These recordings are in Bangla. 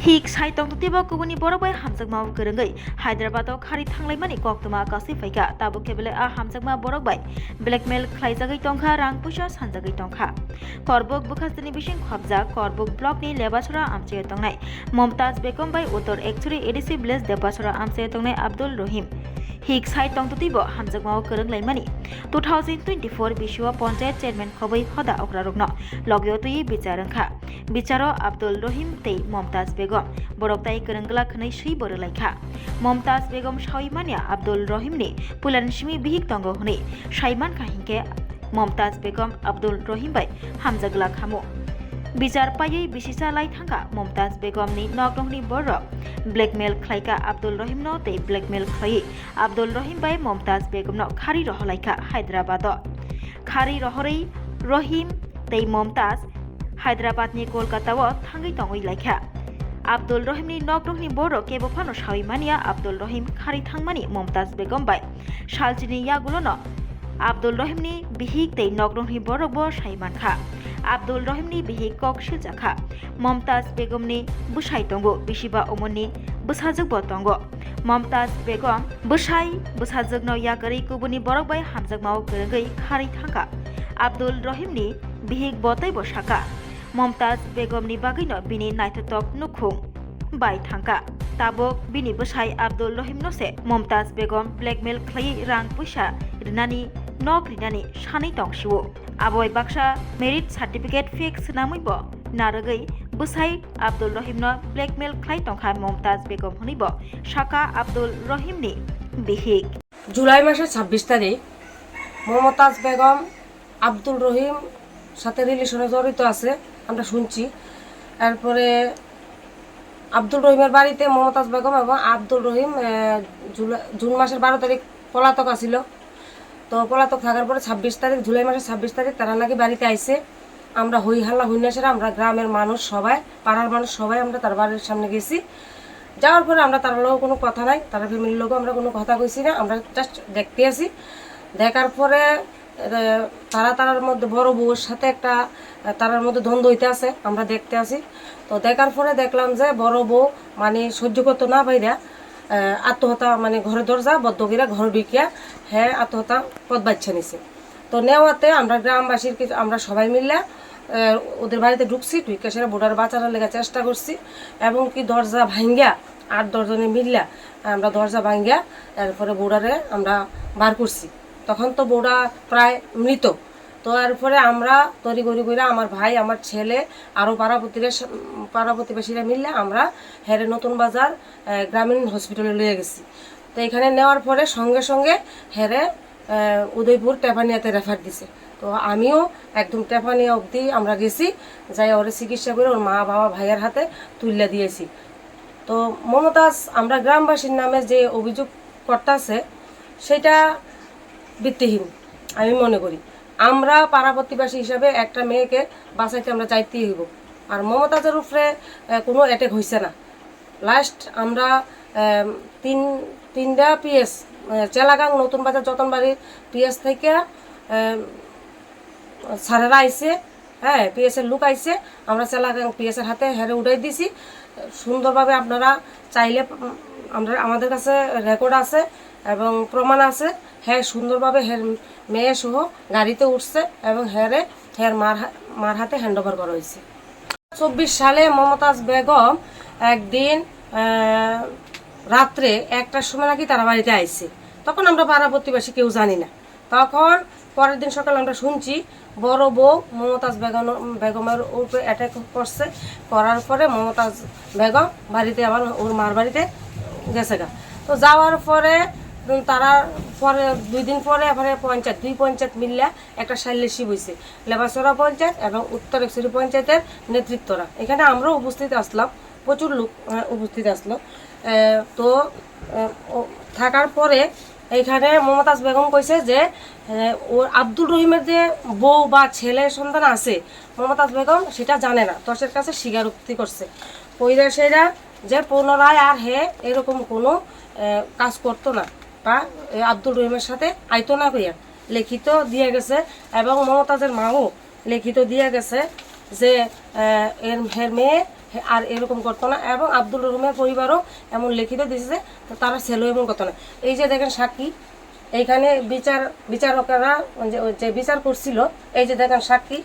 हिक साइटं तुतिबा कुबुनि बरबाय हामजागमा गोरोंगै हायद्राबादाव खारि थांलायमानि कक्तमा गासै फैका ताबो केबले हामजागमा बरबाय ब्लेकमेल खालायजागै टंखा रां पैसा सानजागै टंखा करबुक बुखासनि बिसिं खबजा करबुक ब्लकनि लेबासरा आमचे तंनाय ममताज बेगम बाय उत्तर एक्चुरी एडिसि ब्लेस देबासरा आमचे तंनाय अब्दुल रहिम हिक साइटं तुतिबो हामजागमा गोरोंलायमानि 2024 बिशुआ पंचायत चेयरमैन खबै हदा अक्रारुगनो लगियो तुई बिचारंखा बिचारो अब्दुल रहिम तै ममताज बेगम बरकताई गोरोंगला खनै सै बरलायखा ममताज बेगम साइमानिया अब्दुल रहिमनि पुलानसिमि बिहिक तंगो हनै साइमान काहिंके ममताज बेगम अब्दुल रहिम बाय हामजागला खामो बिचार पायै बिसिसा लाई थांगा ममताज बेगमनि नगरनि बर ब्लैकमेल खालायका अब्दुल रहिम नो तै ब्लैकमेल खालायै अब्दुल रहिम बाय ममताज बेगम नो खारि रहलायका हैदराबाद खारि रहरै रहिम तै ममताज हैदराबादनि कलकाताव थांगै तंगै लायखा अब्दुल रहिमनि नगरनि बर केबोफानो साइमानिया अब्दुल रहिम खारि थांमानि ममताज बेगम बाय सालचिनि यागुलोनो अब्दुल रहिमनि बिहिक तै नगरनि बरबो साइमानखा अब्दुल रहिमनि बिहिक कक सिलजाखा ममताज बेगमनि बुसाइ तंगो बिसिबा अमननि बुसाजोगबो तंगो ममताज बेगम बुसाइ बुसाजोगनो यागरै कुबुनि बरकबाय हामजागमाव गोरोंगै खारि थांखा अब्दुल रहिमनि बिहिक बतै बसाखा ममताज बेगमनि बागैनो बिनि नायथतक नुखुं बाय थांखा ताबक बिनि बुसाइ अब्दुल रहिम नसे ममताज बेगम ब्लैकमेल खालायै रां पैसा रिनानि नक रिनानि सानै तंसिवो आबय बाक्सा मेरिट सार्टिफिकेट फिक्स नामैबो नारगै बुसाइ अब्दुल रहिमनो ब्लैकमेल खालाय तंखा ममताज बेगम हनिबो शाखा अब्दुल रहिमनि बिहिक जुलाई मासेर 26 तारिख মমতাজ বেগম আব্দুল রহিম সাথে রিলেশনে জড়িত আছে আমরা শুনছি। এরপরে আব্দুল রহিমের বাড়িতে মমতাজ বেগম এবং আব্দুল রহিম জুন মাসের 12 তারিখ পলাতক আছিল। তো পলাতক থাকার পরে 26 তারিখ জুলাই মাসের 26 তারিখ তারা নাকি বাড়িতে আইছে। আমরা হই হাল্লা হইনাসেরা আমরা গ্রামের মানুষ সবাই পাড়ার মানুষ সবাই আমরা তার বাড়ির সামনে গেছি। যাওয়ার পরে আমরা তার লোক কোনো কথা নাই, তার ফ্যামিলির লোকও আমরা কোনো কথা কইছি না, আমরা জাস্ট দেখতে আসি। দেখার পরে তারার মধ্যে বড় বউর সাথে একটা তারার মধ্যে দ্বন্দ্ব হইতে আছে, আমরা দেখতে আসি। তো দেখার পরে দেখলাম যে বড় বউ মানে সহ্য করতে না পাইরা আত্মহত্যা মানে ঘরে দরজা বদ্ধ করে ঘর ঢুকিয়া হ্যাঁ আত্মহত্যা পথ বাচ্চা নিছে। তো নেওয়াতে আমরা গ্রামবাসীর কিছু আমরা সবাই মিলে ওদের বাড়িতে ঢুকছি, ঢুকে সেটা বোর্ডার বাঁচানোর লেগে চেষ্টা করছি এবং কি দরজা ভাঙ্গিয়া 8-10 জনে মিললা আমরা দরজা ভাঙ্গিয়া এরপরে বোর্ডারে আমরা বার করছি। তখন তো বউটা প্রায় মৃত। তো এরপরে আমরা তরি গড়ি করে আমার ভাই আমার ছেলে আরও পাড়া প্রতিবেশীরা মিললে আমরা হেরে নতুন বাজার গ্রামীণ হসপিটালে লিয়ে গেছি। তো এখানে নেওয়ার পরে সঙ্গে সঙ্গে হেরে উদয়পুর টেপানিয়াতে রেফার দিছে। তো আমিও একদম টেপানিয়া অবধি আমরা গেছি, যাই ওরে চিকিৎসা করে ওর মা বাবা ভাইয়ের হাতে তুলে দিয়েছি। তো মমতাজ আমরা গ্রামবাসীর নামে যে অভিযোগ করতেছে সেটা ভিত্তিহীন আমি মনে করি। আমরা পাড়া প্রতিবেশী হিসাবে একটা মেয়েকে বাঁচাইতে আমরা চাইতেই হইব। আর মমতাজের উপরে কোনো অ্যাটাক হয়েছে না। লাস্ট আমরা তিনটা পিএস চেলাগাং নতুন বাজার যতনবাড়ির পিএস থেকে স্যারেরা আইসে, হ্যাঁ পিএসের লোক আইসে, আমরা চেলাগাং পিএসের হাতে হেরে উঠাই দিছি সুন্দরভাবে। আপনারা চাইলে আমাদের কাছে রেকর্ড আছে এবং প্রমাণ আছে। হ্যাঁ সুন্দরভাবে হের মেয়ে সহ গাড়িতে উঠছে এবং হের মার হাতে হ্যান্ড ওভার করা হয়েছে। 24 সালে মমতাজ বেগম একদিন রাত্রে 1টার সময় নাকি তারা বাড়িতে আইছে। তখন আমরা পাড়া প্রতিবেশী কেউ জানি না। তখন পরের দিন সকালে আমরা শুনছি বড় বউ মমতাজ বেগমের উপরে অ্যাটাক করছে। করার পরে মমতাজ বেগম বাড়িতে আবার ওর মার বাড়িতে গেছে গা। তো যাওয়ার পরে তারা পরে 2 দিন পরে এবারে দুই পঞ্চায়েত মিললে একটা সাইলেশিপ হয়েছে, লেবাসরা পঞ্চায়েত এবং উত্তর একশরী পঞ্চায়েতের নেতৃত্বরা। এখানে আমরাও উপস্থিত আসলাম, প্রচুর লোক উপস্থিত আসলো। তো থাকার পরে এইখানে মমতাজ বেগম কইছে যে ওর আব্দুল রহিমের যে বউ বা ছেলে সন্তান আছে মমতাজ বেগম সেটা জানে না, দশের কাছে স্বীকারোক্তি করছে কইরা সেরা যে পুনরায় আর এরকম কোনো কাজ করতো না বা আব্দুল রহিমের সাথে আইতো না কইয়া লিখিত দিয়ে গেছে। এবং মমতাজের মাও লিখিত দিয়ে গেছে যে এর মেয়ে আর এরকম করতো না। এবং আব্দুল রহিমের পরিবারও এমন লিখিত দিয়েছে যে তারা ছেলেও এমন করতো না। এই যে দেখেন সাক্ষী, এইখানে বিচারকেরা যে বিচার করছিল, এই যে দেখেন সাক্ষী,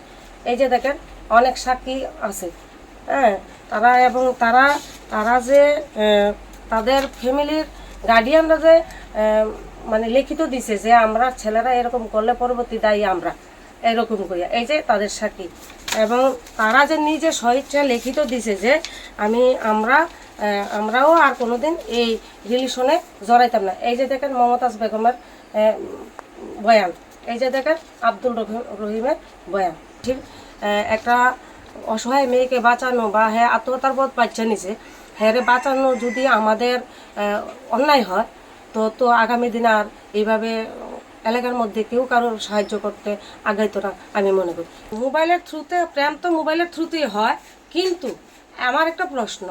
এই যে দেখেন অনেক সাক্ষী আছে। হ্যাঁ, তারা যে তাদের ফ্যামিলির গার্ডিয়ানরা যে মানে লিখিত দিছে যে আমরা ছেলেরা এরকম করলে পরবর্তী দায়ী আমরা, এরকম করিয়া, এই যে তাদের সাক্ষী। এবং তারা যে নিজে স্বেচ্ছা লিখিত দিছে যে আমরাও আর কোনোদিন এই রিলেশনে জড়াইতাম না। এই যে দেখেন মমতাজ বেগমের বয়ান, এই যে দেখেন আব্দুল রহিমের বয়ান। ঠিক একটা অসহায় মেয়েকে বাঁচানো বা হ্যাঁ আত্মহত্যার পথ বাচ্চা নিছে, হ্যাঁ বাঁচানো যদি আমাদের অন্যায় হয় তো আগামী দিন আর এইভাবে এলাকার মধ্যে কেউ কারোর সাহায্য করতে আগাইতো না আমি মনে করি। মোবাইলের থ্রুতে প্রেম তো মোবাইলের থ্রুতেই হয়, কিন্তু আমার একটা প্রশ্ন,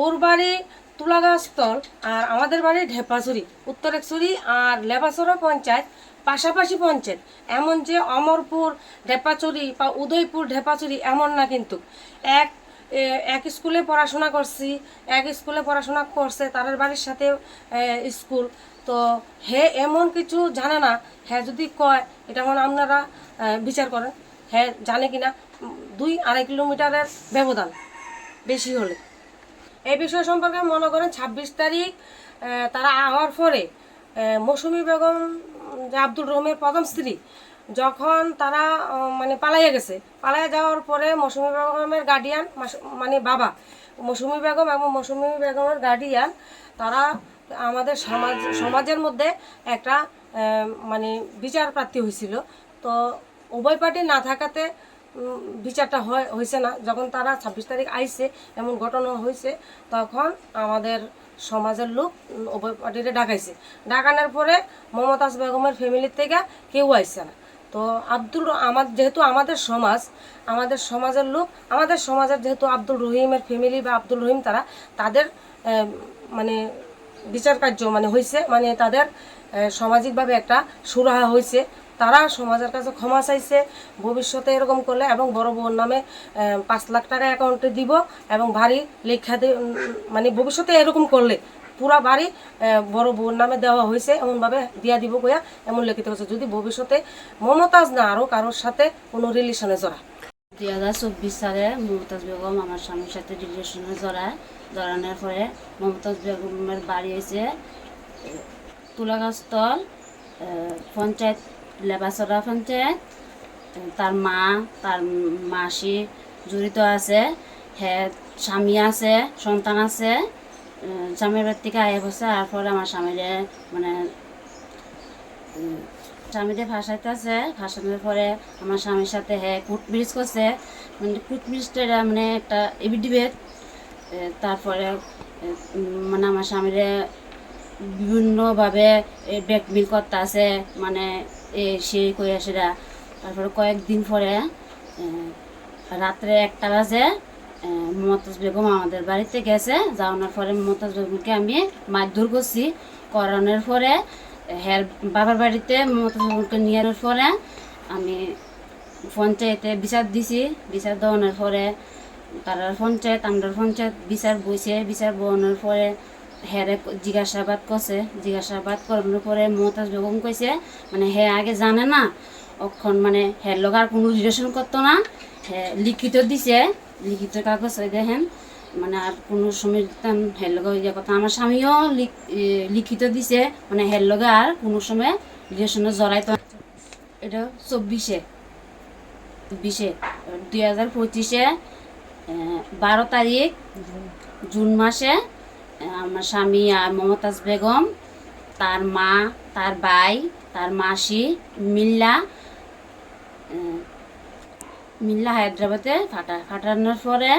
ওর বাড়ি তুলাগাছতল আর আমাদের বাড়ি ঢেপাচুরি, উত্তর একচুরি আর লেবাসরা পঞ্চায়েত পাশাপাশি পঞ্চায়েত। এমন যে অমরপুর ঢেপাচুরি বা উদয়পুর ঢেপাচুরি এমন না, কিন্তু এক স্কুলে পড়াশোনা করছে, তাদের বাড়ির সাথে স্কুল। তো এমন কিছু জানে না, যদি কয় এটা এখন আপনারা বিচার করেন, জানে কিনা। 2-2.5 কিলোমিটারের ব্যবধান বেশি হলে। এই বিষয় সম্পর্কে মনে করেন 26 তারিখ তারা আওয়ার পরে মৌসুমী বেগম যে আব্দুল রহিমের প্রথম স্ত্রী, যখন তারা মানে পালাইয়া গেছে, পালাইয়া যাওয়ার পরে মৌসুমী বেগমের গার্ডিয়ান মানে বাবা মৌসুমী বেগম এবং মৌসুমী বেগমের গার্ডিয়ান তারা আমাদের সমাজের মধ্যে একটা মানে বিচার প্রার্থী হয়েছিল। তো উভয় পার্টি না থাকাতে বিচারটা হয়েছে না। যখন তারা 26 তারিখ আইছে, এমন ঘটনা হয়েছে, তখন আমাদের সমাজের লোক উভয় পার্টিতে ডাকানোর পরে মমতাজ বেগমের ফ্যামিলির থেকে কেউ আইছে না। তো যেহেতু আমাদের সমাজের লোক, আমাদের সমাজের যেহেতু আব্দুল রহিমের ফ্যামিলি বা আব্দুল রহিম তাদের মানে বিচার কার্য মানে হয়েছে, মানে তাদের সামাজিকভাবে একটা সুরাহা হয়েছে। তারা সমাজের কাছে ক্ষমা চাইছে, ভবিষ্যতে এরকম করলে এবং বড় বউর নামে 5 লাখ টাকা অ্যাকাউন্টে দিব এবং বাড়ি লেখা মানে ভবিষ্যতে এরকম করলে পুরা বাড়ি বড় বউর নামে দেওয়া হয়েছে, এমনভাবে দিয়া দিব কইয়া এমন লিখিত হয়েছে, যদি ভবিষ্যতে মমতাজ না আরও কারোর সাথে কোনো রিলেশনে জড়ায়। 2024 সালে মমতাজ বেগম আমার স্বামীর সাথে রিলেশনে জড়ানোর পরে মমতাজ বেগমের বাড়ি হয়েছে তুলাগাছতল পঞ্চায়েত, লেবাসরা পঞ্চায়েত। তার মা, তার মাসি জড়িত আছে, হ্যাঁ স্বামী আছে, সন্তান আছে। স্বামীর বাড়ি থেকে আয় বসে, আর পরে আমার স্বামীরে মানে স্বামীরে ফাঁসানোর পরে আমার স্বামীর সাথে কোর্ট ম্যারেজ করছে। মানে কোর্ট ম্যারেজটা মানে একটা এফিডেভিট। তারপরে মানে আমার স্বামীরে বিভিন্নভাবে ব্ল্যাকমেল করতে আছে, মানে সেই সেটা। তারপরে কয়েকদিন পরে রাত্রে 1টা বাজে মমতাজ বেগম আমাদের বাড়িতে গেছে। যাওয়ানোর পরে মমতাজ বেগমকে আমি মারধর করছি, করানোর পরে বাবার বাড়িতে মমতাজ বেগমকে নিয়ে আসার পরে আমি পঞ্চায়েতে বিচার দিছি। বিচার দেওয়ানোর পরে তারা আমরা পঞ্চায়েত বিচার বইছে। বিচার বওয়ানোর পরে জিজ্ঞাসাবাদ করানোর পরে মমতাজ বেগম কইছে মানে আগে জানে না, অক্ষণ মানে লোক আর কোনো রিলেশন করতো না। লিখিত দিছে, লিখিত কাগজ দেখেন, মানে আর কোনো সময় লগে ইয়ে কথা। আমার স্বামীও লিখিত দিছে, মানে লগে আর কোনো সময় রিলেশনে জড়াইতো। এটা 2025-এ 12 তারিখ জুন মাসে আমার স্বামী আর মমতাজ বেগম, তার মা, তার ভাই, তার মাসি মিল্লা হায়দ্রাবাদে ফাটানোর পরে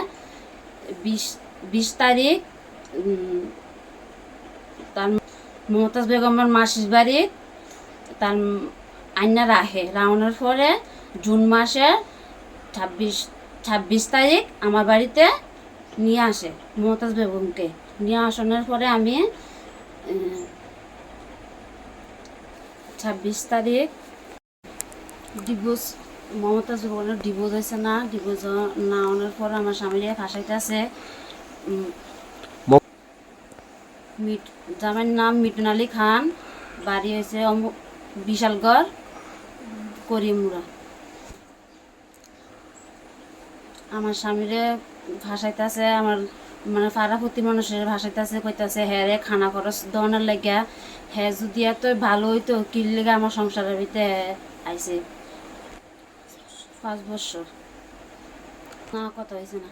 20 তারিখ তার মমতাজ বেগমের মাসির বাড়ি তার আইনা রাওয়ানোর পরে জুন মাসে 26 তারিখ আমার বাড়িতে নিয়ে আসে। মমতাজ বেগমকে নিয়ে আসানোর পরে আমি 26 তারিখ ডিভোর্স মমতাজ বেগমের ডিভোর্স হয়েছে না, ডিভোর্স না হওয়ার পর আমার স্বামীরে ফাঁসাইতে আছে। জামাইয়ের নাম মিটুন আলী খান, বাড়ি হয়েছে বিশালগড় করিমুরা। আমার স্বামীরে ভাসাইতে আছে, আমার মানে পাড়াপতি মানুষের ভাসাইতে আছে, কইতাছে হ্যাঁ রে খানা খরচ দেওয়ানোর লাগিয়া, হ্যাঁ যদি এত ভালো হইতো কি লেগে আমার সংসারের ভিতরে আইছে। 5 বছর না, কথা হয়েছে না।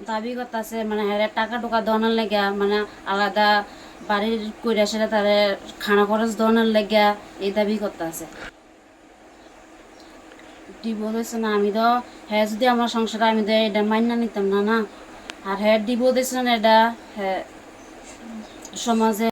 দাবি করতেছে মানে হ্যাঁ টাকা টোকা দেওয়ানোর লাগিয়া, মানে আলাদা বাড়ির কইরা সেটা তারে খানা খরচ দেওয়ানোর লাগিয়া এই দাবি করতেছে। ডিভোর্স হয়েছে না, আমি তো হ্যাঁ যদি আমার সংসারে আমি তো এটা মান্য নিতাম না না। আর হ্যাঁ ডিভোর্স হয়েছে না, এটা হ্যাঁ সমাজে